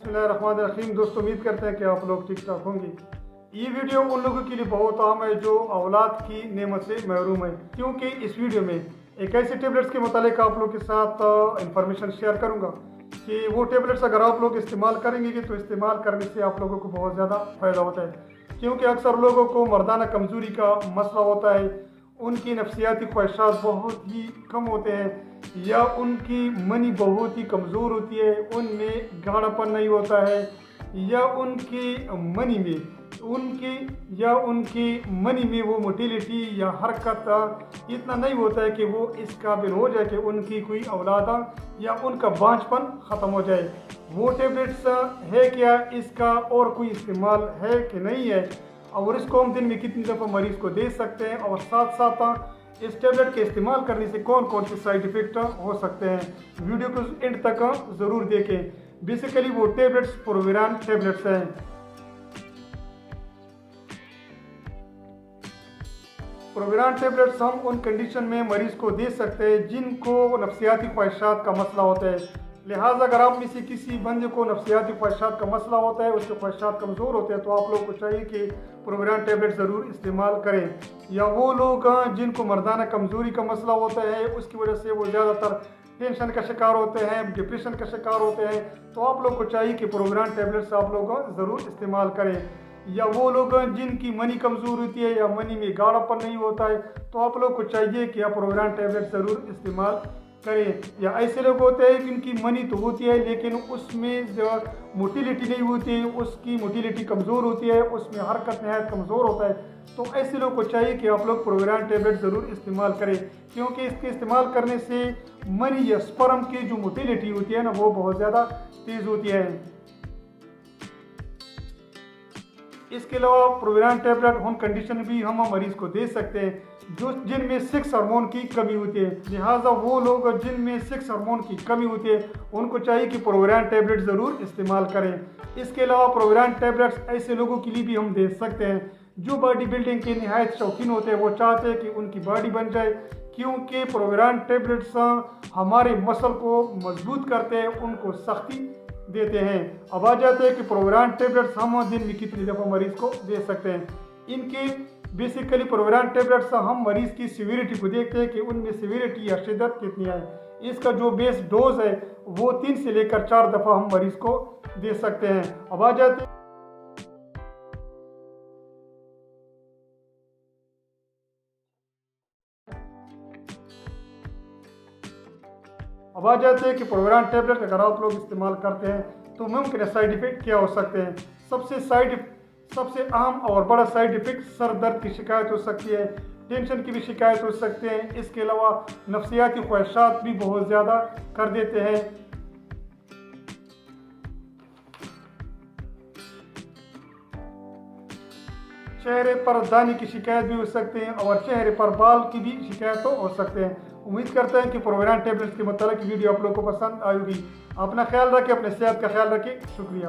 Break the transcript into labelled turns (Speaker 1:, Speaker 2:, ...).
Speaker 1: बिस्मिल्लाहिर्रहमानिर्रहीम। दोस्तों, उम्मीद करते हैं कि आप लोग ठीक ठाक होंगे। ये वीडियो उन लोगों के लिए बहुत आम है जो औलाद की नेमत से महरूम है, क्योंकि इस वीडियो में एक ऐसे टेबलेट्स के मुतालिक आप लोग के साथ इंफॉर्मेशन शेयर करूंगा कि वो टेबलेट्स अगर आप लोग इस्तेमाल करेंगे तो इस्तेमाल करने से आप लोगों को बहुत ज़्यादा फ़ायदा होता है। क्योंकि अक्सर लोगों को मर्दाना कमज़ोरी का मसला होता है, उनकी नफ्सियाती ख्वाहिशात बहुत ही कम होते हैं या उनकी मनी बहुत ही कमज़ोर होती है, उनमें गाढ़ापन नहीं होता है या उनकी मनी में वो मोटिलिटी या हरकत इतना नहीं होता है कि वो इस काबिल हो जाए कि उनकी कोई औलादा या उनका बांझपन ख़त्म हो जाए। वो टेबलेट्स है क्या, इसका और कोई इस्तेमाल है कि नहीं है, और इसको हम दिन में कितनी दफ़ा मरीज़ को दे सकते हैं, और साथ साथ इस टेबलेट के इस्तेमाल करने से कौन कौन से साइड इफ़ेक्ट हो सकते हैं। वीडियो को एंड तक ज़रूर देखें। बेसिकली वो टेबलेट्स प्रोविरान टेबलेट्स हैं। प्रोविरान टेबलेट्स हम उन कंडीशन में मरीज़ को दे सकते हैं जिनको नफ्सियाती ख्वाहिशात का मसला होता है। लिहाजा अगर आप में से किसी बंदे को नफ्सियाती ख्वाहिशात का मसला होता है, उसके ख्वाहिशात कमज़ोर होते हैं, तो आप लोग को चाहिए कि प्रोविरान टेबलेट ज़रूर इस्तेमाल करें। या वो लोग जिनको मर्दाना कमज़ोरी का मसला होता है, उसकी वजह से वो ज़्यादातर टेंशन का शिकार होते हैं, डिप्रेशन का शिकार होते हैं, तो आप लोग को चाहिए कि प्रोविरान टेबलेट्स आप लोग ज़रूर इस्तेमाल करें। या वो लोग जिनकी मनी कमज़ोर होती है या मनी में गाढ़ापन नहीं होता है, तो आप लोग को चाहिए कि आप प्रोविरान टेबलेट ज़रूर इस्तेमाल करें। या ऐसे लोग होते हैं जिनकी मनी तो होती है लेकिन उसमें जो मोटिलिटी नहीं होती है, उसकी मोटिलिटी कमज़ोर होती है, उसमें हरकत नहायत कमज़ोर होता है, तो ऐसे लोग को चाहिए कि आप लोग प्रोविरान टेबलेट ज़रूर इस्तेमाल करें। क्योंकि इसके इस्तेमाल करने से मनी या स्पर्म की जो मोटिलिटी होती है ना, वो बहुत ज़्यादा तेज़ होती है। इसके अलावा प्रोविरान टेबलेट उन कंडीशन भी हम मरीज़ को दे सकते हैं जिनमें सेक्स हार्मोन की कमी होती है। लिहाजा वो लोग जिनमें सेक्स हार्मोन की कमी होती है, उनको चाहिए कि प्रोविरान टेबलेट ज़रूर इस्तेमाल करें। इसके अलावा प्रोविरान टेबलेट्स ऐसे लोगों के लिए भी हम दे सकते हैं जो बॉडी बिल्डिंग के निहायत शौकीन होते हैं, वो चाहते हैं कि उनकी बॉडी बन जाए। क्योंकि प्रोविरान टेबलेट्स हमारे मसल को मजबूत करते हैं, उनको सख्ती देते हैं। अब आ जाते हैं कि प्रोविरान टेबलेट्स हम दिन में कितनी दफ़ा मरीज़ को दे सकते हैं। इनके बेसिकली प्रोविरान टेबलेट्स हम मरीज़ की सीवियरिटी को देखते हैं कि उनमें सीवियरिटी या शिद्दत कितनी है। इसका जो बेस डोज है वो 3 से लेकर 4 दफ़ा हम मरीज़ को दे सकते हैं। अब आ जाते हैं कि प्रोविरान टेबलेट अगर आप लोग इस्तेमाल करते हैं तो मुमकिन साइड इफ़ेक्ट क्या हो सकते हैं। सबसे अहम और बड़ा साइड इफ़ेक्ट सर दर्द की शिकायत हो सकती है, टेंशन की भी शिकायत हो सकती है। इसके अलावा नफ्सियाती ख्वाहिशात भी बहुत ज़्यादा कर देते हैं। चेहरे पर दाने की शिकायत भी हो सकते हैं और चेहरे पर बाल की भी शिकायत हो सकते हैं। उम्मीद करते हैं कि प्रोविरान टेबलेट्स के मुतालिक वीडियो आप लोगों को पसंद आएगी। अपना ख्याल रखें, अपने सेहत का ख्याल रखें। शुक्रिया।